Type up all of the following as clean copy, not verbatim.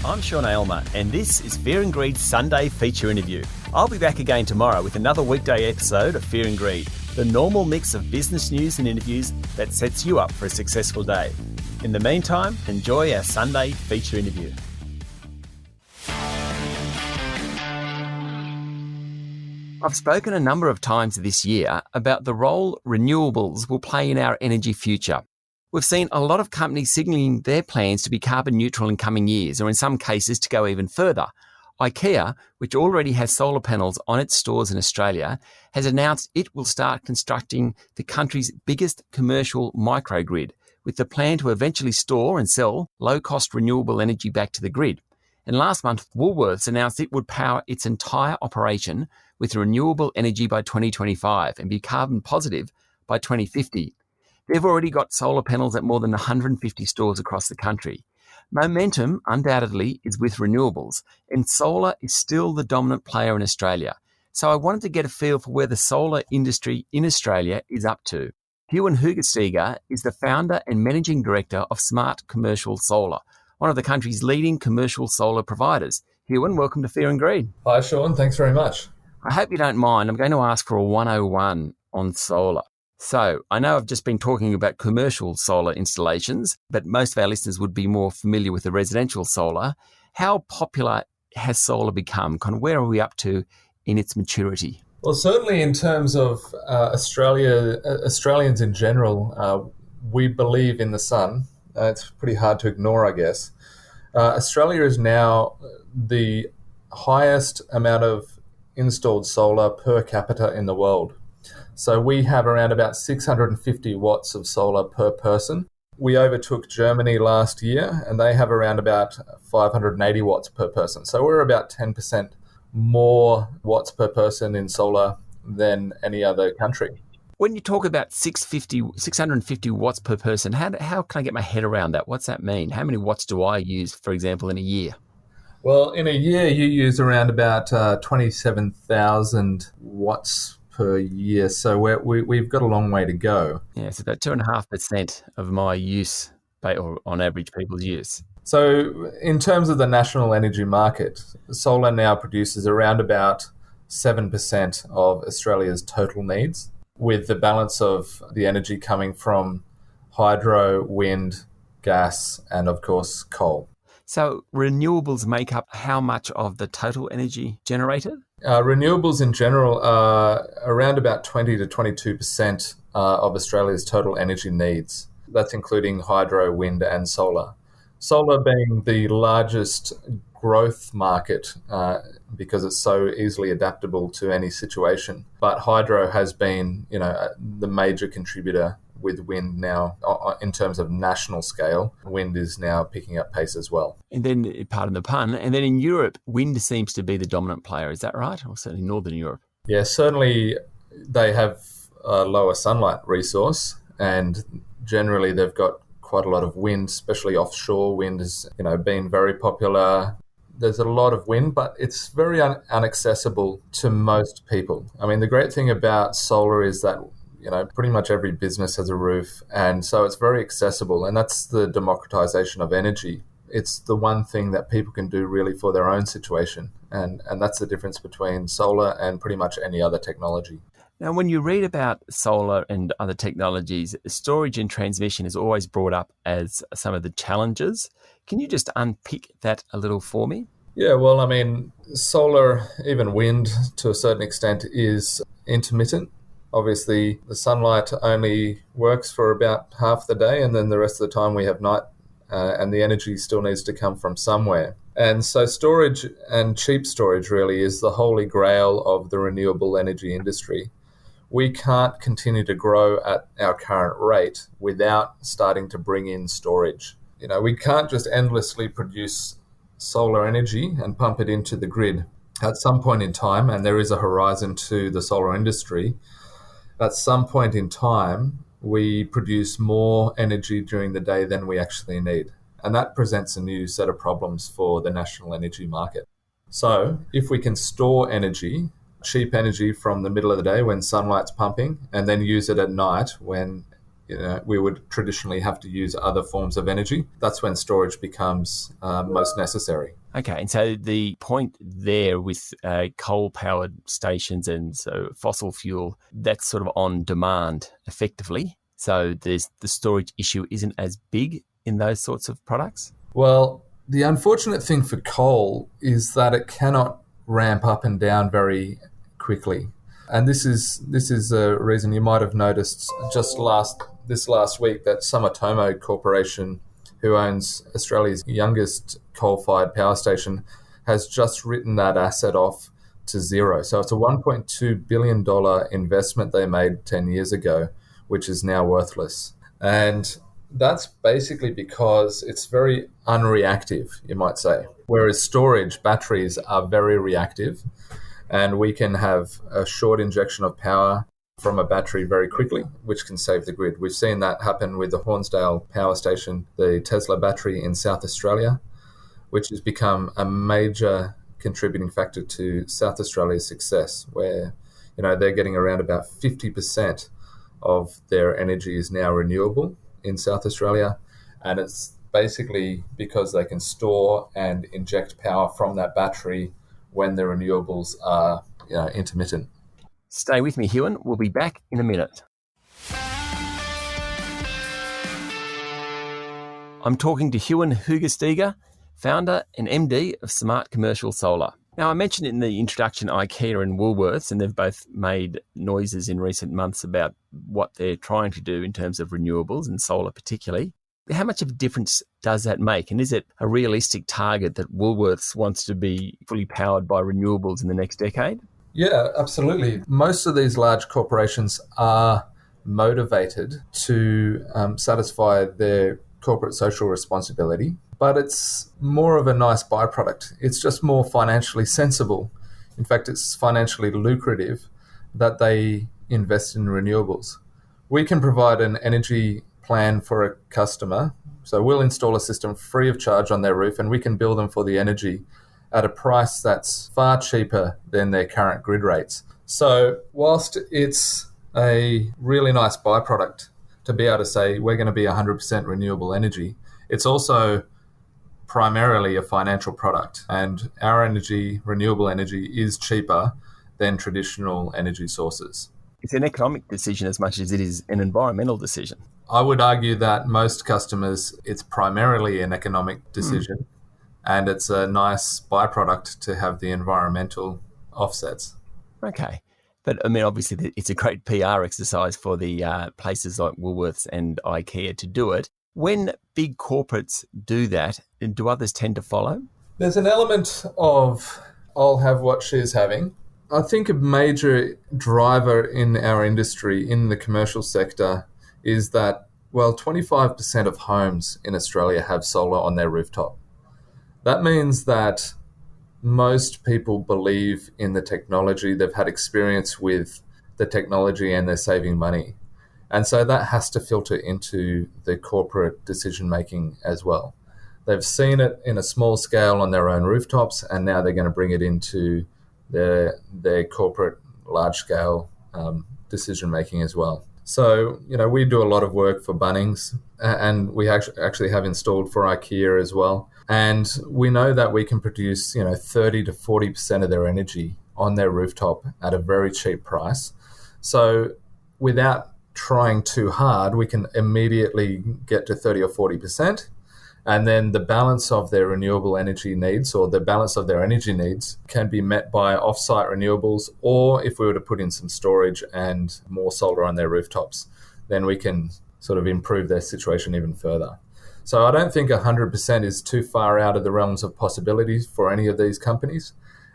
I'm Huon Aylmer, and this is Fear and Greed's Sunday feature interview. I'll be back again tomorrow with another weekday episode of Fear and Greed, the normal mix of business news and interviews that sets you up for a successful day. In the meantime, enjoy our Sunday feature interview. I've spoken a number of times this year about the role renewables will play in our energy future. We've seen a lot of companies signalling their plans to be carbon neutral in coming years, or in some cases to go even further. IKEA, which already has solar panels on its stores in Australia, has announced it will start constructing the country's biggest commercial microgrid, with the plan to eventually store and sell low-cost renewable energy back to the grid. And last month, Woolworths announced it would power its entire operation with renewable energy by 2025 and be carbon positive by 2050. They've already got solar panels at more than 150 stores across the country. Momentum, undoubtedly, is with renewables, and solar is still the dominant player in Australia. So I wanted to get a feel for where the solar industry in Australia is up to. Huon Hoogesteger is the founder and managing director of Smart Commercial Solar, one of the country's leading commercial solar providers. Huon, welcome to Fear and Greed. Hi, Sean. Thanks very much. I hope you don't mind. I'm going to ask for a 101 on solar. So I know I've just been talking about commercial solar installations, but most of our listeners would be more familiar with the residential solar. How popular has solar become? Kind of where are we up to in its maturity? Well, certainly in terms of Australians in general, we believe in the sun. It's pretty hard to ignore, I guess. Australia is now the highest amount of installed solar per capita in the world. So we have around about 650 watts of solar per person. We overtook Germany last year, and they have around about 580 watts per person. So we're about 10% more watts per person in solar than any other country. When you talk about 650 watts per person, how can I get my head around that? What's that mean? How many watts do I use, for example, in a year? Well, in a year, you use around about 27,000 watts per year. So we've got a long way to go. Yeah, it's about 2.5% of my use, or on average, people's use. So in terms of the national energy market, solar now produces around about 7% of Australia's total needs, with the balance of the energy coming from hydro, wind, gas, and of course, coal. So renewables make up how much of the total energy generated? Renewables in general are around about 20 to 22% of Australia's total energy needs. That's including hydro, wind, and solar. Solar being the largest growth market because it's so easily adaptable to any situation. But hydro has been, the major contributor, with wind now in terms of national scale. Wind is now picking up pace as well. And then, pardon the pun, and then in Europe, wind seems to be the dominant player. Is that right? Or certainly Northern Europe? Yeah, certainly they have a lower sunlight resource, and generally they've got quite a lot of wind, especially offshore. Wind has been very popular. There's a lot of wind, but it's very inaccessible to most people. I mean, the great thing about solar is that pretty much every business has a roof, and so it's very accessible, and that's the democratization of energy. It's the one thing that people can do really for their own situation, and that's the difference between solar and pretty much any other technology. Now, when you read about solar and other technologies, storage and transmission is always brought up as some of the challenges. Can you just unpick that a little for me? Yeah, well, I mean, solar, even wind to a certain extent, is intermittent. Obviously, the sunlight only works for about half the day, and then the rest of the time we have night, and the energy still needs to come from somewhere. And so storage, and cheap storage really, is the holy grail of the renewable energy industry. We can't continue to grow at our current rate without starting to bring in storage. We can't just endlessly produce solar energy and pump it into the grid. At some point in time, and there is a horizon to the solar industry, at some point in time, we produce more energy during the day than we actually need. And that presents a new set of problems for the national energy market. So if we can store energy, cheap energy from the middle of the day when sunlight's pumping, and then use it at night when we would traditionally have to use other forms of energy. That's when storage becomes most necessary. Okay, and so the point there with coal-powered stations and so fossil fuel, that's sort of on demand effectively. So the storage issue isn't as big in those sorts of products? Well, the unfortunate thing for coal is that it cannot ramp up and down very quickly. And this is a reason you might have noticed this last week that Sumitomo Corporation, who owns Australia's youngest coal-fired power station, has just written that asset off to zero. So it's a $1.2 billion investment they made 10 years ago, which is now worthless. And that's basically because it's very unreactive, you might say. Whereas storage, batteries are very reactive, and we can have a short injection of power from a battery very quickly, which can save the grid. We've seen that happen with the Hornsdale Power Station, the Tesla battery in South Australia, which has become a major contributing factor to South Australia's success, where they're getting around about 50% of their energy is now renewable in South Australia, and it's basically because they can store and inject power from that battery when the renewables are intermittent. Stay with me, Huon. We'll be back in a minute. I'm talking to Huon Hoogesteger, founder and MD of Smart Commercial Solar. Now, I mentioned in the introduction IKEA and Woolworths, and they've both made noises in recent months about what they're trying to do in terms of renewables and solar particularly. How much of a difference does that make? And is it a realistic target that Woolworths wants to be fully powered by renewables in the next decade? Yeah, absolutely. Most of these large corporations are motivated to satisfy their corporate social responsibility, but it's more of a nice byproduct. It's just more financially sensible. In fact, it's financially lucrative that they invest in renewables. We can provide an energy plan for a customer. So we'll install a system free of charge on their roof, and we can bill them for the energy at a price that's far cheaper than their current grid rates. So whilst it's a really nice byproduct to be able to say we're going to be 100% renewable energy, it's also primarily a financial product. And our energy, renewable energy, is cheaper than traditional energy sources. It's an economic decision as much as it is an environmental decision. I would argue that most customers, it's primarily an economic decision, and it's a nice byproduct to have the environmental offsets. Okay. But, I mean, obviously, it's a great PR exercise for the places like Woolworths and IKEA to do it. When big corporates do that, do others tend to follow? There's an element of I'll have what she's having. I think a major driver in our industry, in the commercial sector, is that, 25% of homes in Australia have solar on their rooftop. That means that most people believe in the technology, they've had experience with the technology, and they're saving money. And so that has to filter into the corporate decision-making as well. They've seen it in a small scale on their own rooftops, and now they're going to bring it into their corporate large-scale decision-making as well. So, we do a lot of work for Bunnings, and we actually have installed for IKEA as well. And we know that we can produce, 30 to 40% of their energy on their rooftop at a very cheap price. So without trying too hard, we can immediately get to 30 or 40%. And then the balance of their renewable energy needs, or the balance of their energy needs, can be met by off-site renewables, or if we were to put in some storage and more solar on their rooftops, then we can sort of improve their situation even further. So I don't think 100% is too far out of the realms of possibilities for any of these companies.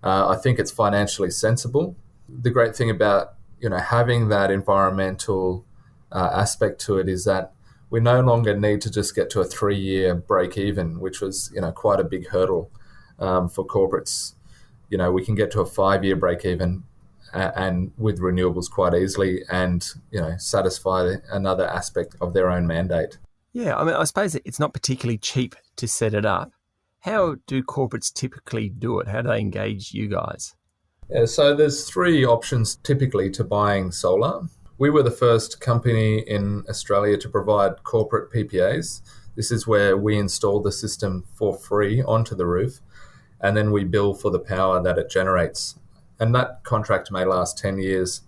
I think it's financially sensible. The great thing about having that environmental aspect to it is that we no longer need to just get to a 3-year break even, which was quite a big hurdle for corporates. We can get to a 5-year break even and with renewables quite easily, and satisfy another aspect of their own mandate. Yeah, I mean, I suppose it's not particularly cheap to set it up. How do corporates typically do it? How do they engage you guys? Yeah, so there's 3 options typically to buying solar. We were the first company in Australia to provide corporate PPAs. This is where we install the system for free onto the roof, and then we bill for the power that it generates. And that contract may last 10 years.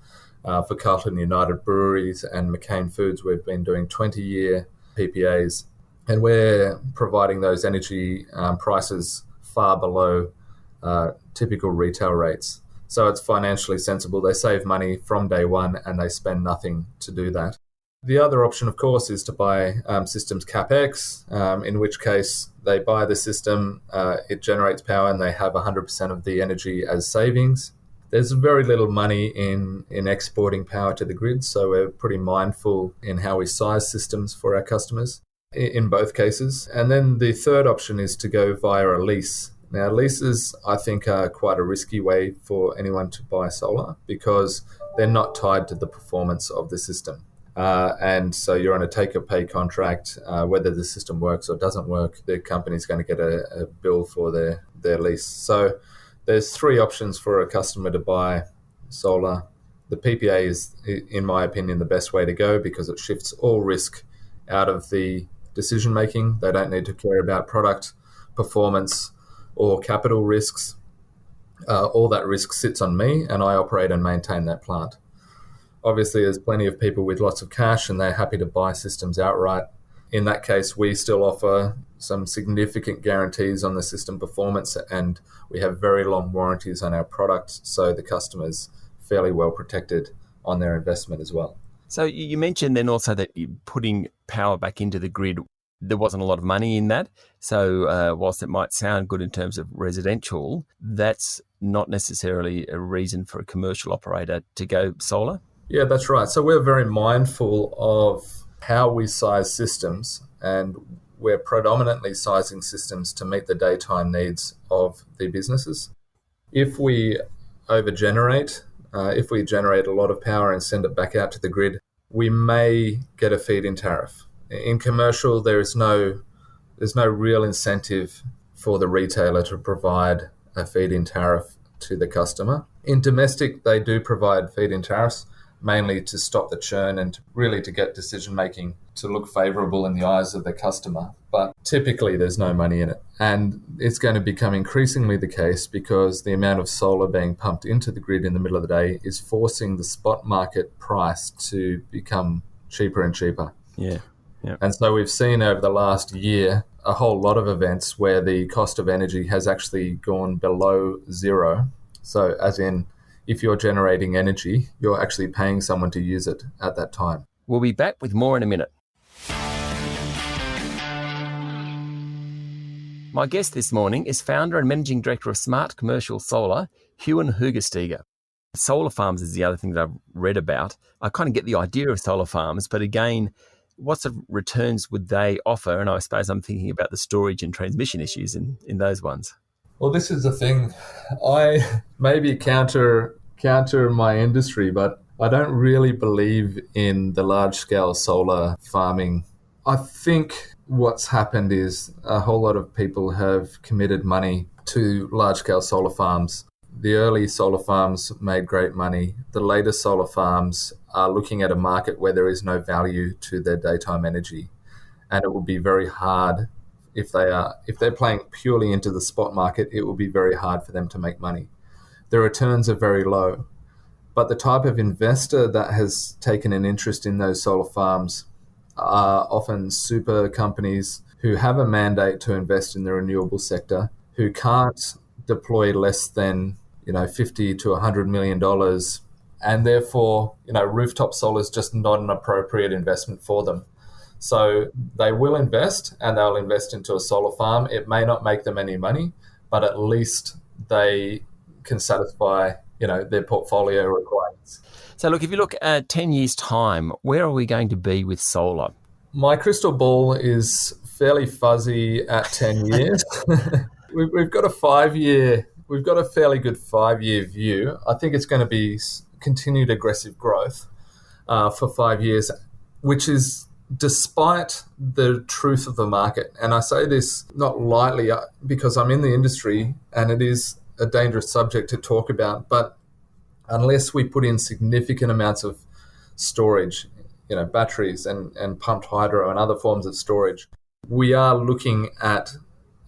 For Carlton United Breweries and McCain Foods, we've been doing 20-year PPAs, and we're providing those energy prices far below typical retail rates. So it's financially sensible. They save money from day one and they spend nothing to do that. The other option, of course, is to buy systems CapEx, in which case they buy the system, it generates power, and they have 100% of the energy as savings. There's very little money in exporting power to the grid, so we're pretty mindful in how we size systems for our customers in both cases. And then the third option is to go via a lease. Now, leases, I think, are quite a risky way for anyone to buy solar because they're not tied to the performance of the system. And so you're on a take-or-pay contract. Whether the system works or doesn't work, the company's going to get a bill for their lease. So there's three options for a customer to buy solar. The PPA is, in my opinion, the best way to go because it shifts all risk out of the decision-making. They don't need to care about product performance or capital risks. All that risk sits on me, and I operate and maintain that plant. Obviously, there's plenty of people with lots of cash and they're happy to buy systems outright. In that case, we still offer some significant guarantees on the system performance, and we have very long warranties on our product, so the customer's fairly well protected on their investment as well. So you mentioned then also that you're putting power back into the grid. There wasn't a lot of money in that. So whilst it might sound good in terms of residential, that's not necessarily a reason for a commercial operator to go solar? Yeah, that's right. So we're very mindful of how we size systems, and we're predominantly sizing systems to meet the daytime needs of the businesses. If we overgenerate, if we generate a lot of power and send it back out to the grid, we may get a feed-in tariff. In commercial, there's no real incentive for the retailer to provide a feed-in tariff to the customer. In domestic, they do provide feed-in tariffs, mainly to stop the churn and really to get decision-making to look favourable in the eyes of the customer. But typically there's no money in it. And it's going to become increasingly the case because the amount of solar being pumped into the grid in the middle of the day is forcing the spot market price to become cheaper and cheaper. Yeah. And so we've seen over the last year a whole lot of events where the cost of energy has actually gone below zero. So as in, if you're generating energy, you're actually paying someone to use it at that time. We'll be back with more in a minute. My guest this morning is founder and managing director of Smart Commercial Solar, Huon Hoogesteger. Solar farms is the other thing that I've read about. I kind of get the idea of solar farms, but again, what sort of returns would they offer? And I suppose I'm thinking about the storage and transmission issues in those ones. Well, this is the thing. I maybe counter my industry, but I don't really believe in the large-scale solar farming. I think what's happened is a whole lot of people have committed money to large-scale solar farms. The early solar farms made great money. The later solar farms are looking at a market where there is no value to their daytime energy, and it will be very hard if they're playing purely into the spot market. It will be very hard for them to make money. The returns are very low, but the type of investor that has taken an interest in those solar farms are often super companies who have a mandate to invest in the renewable sector, who can't deploy less than $50 to $100 million, and therefore rooftop solar is just not an appropriate investment for them. So they will invest, and they'll invest into a solar farm. It may not make them any money, but at least they can satisfy their portfolio requirements. So look, if you look at 10 years' time, where are we going to be with solar? My crystal ball is fairly fuzzy at 10 years. We've got a fairly good 5-year view. I think it's going to be continued aggressive growth for 5 years, which is despite the truth of the market. And I say this not lightly because I'm in the industry and it is a dangerous subject to talk about, but unless we put in significant amounts of storage, batteries and pumped hydro and other forms of storage. We are looking at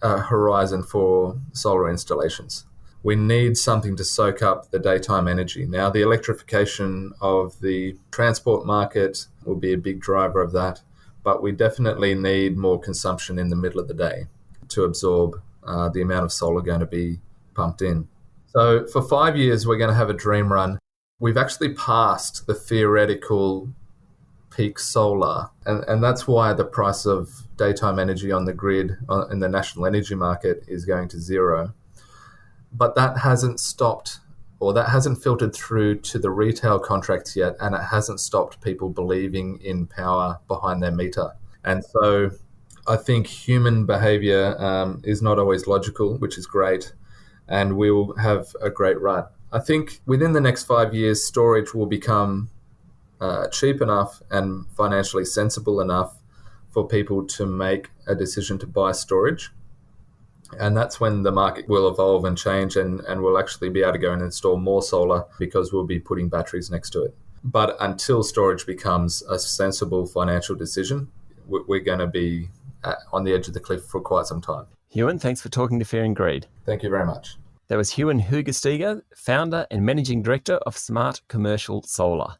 a horizon for solar installations. We need something to soak up the daytime energy. Now, the electrification of the transport market will be a big driver of that, but we definitely need more consumption in the middle of the day to absorb the amount of solar going to be pumped in. So for 5 years, we're going to have a dream run. We've actually passed the theoretical peak solar, and that's why the price of daytime energy on the grid in the national energy market is going to zero. But that hasn't stopped, or that hasn't filtered through to the retail contracts yet, and it hasn't stopped people believing in power behind their meter. And so I think human behavior is not always logical, which is great, and we will have a great run. I think within the next 5 years, storage will become cheap enough and financially sensible enough for people to make a decision to buy storage. And that's when the market will evolve and change, and we'll actually be able to go and install more solar because we'll be putting batteries next to it. But until storage becomes a sensible financial decision, we're going to be on the edge of the cliff for quite some time. Huon, thanks for talking to Fair and Greed. Thank you very much. That was Huon Hoogesteger, founder and managing director of Smart Commercial Solar.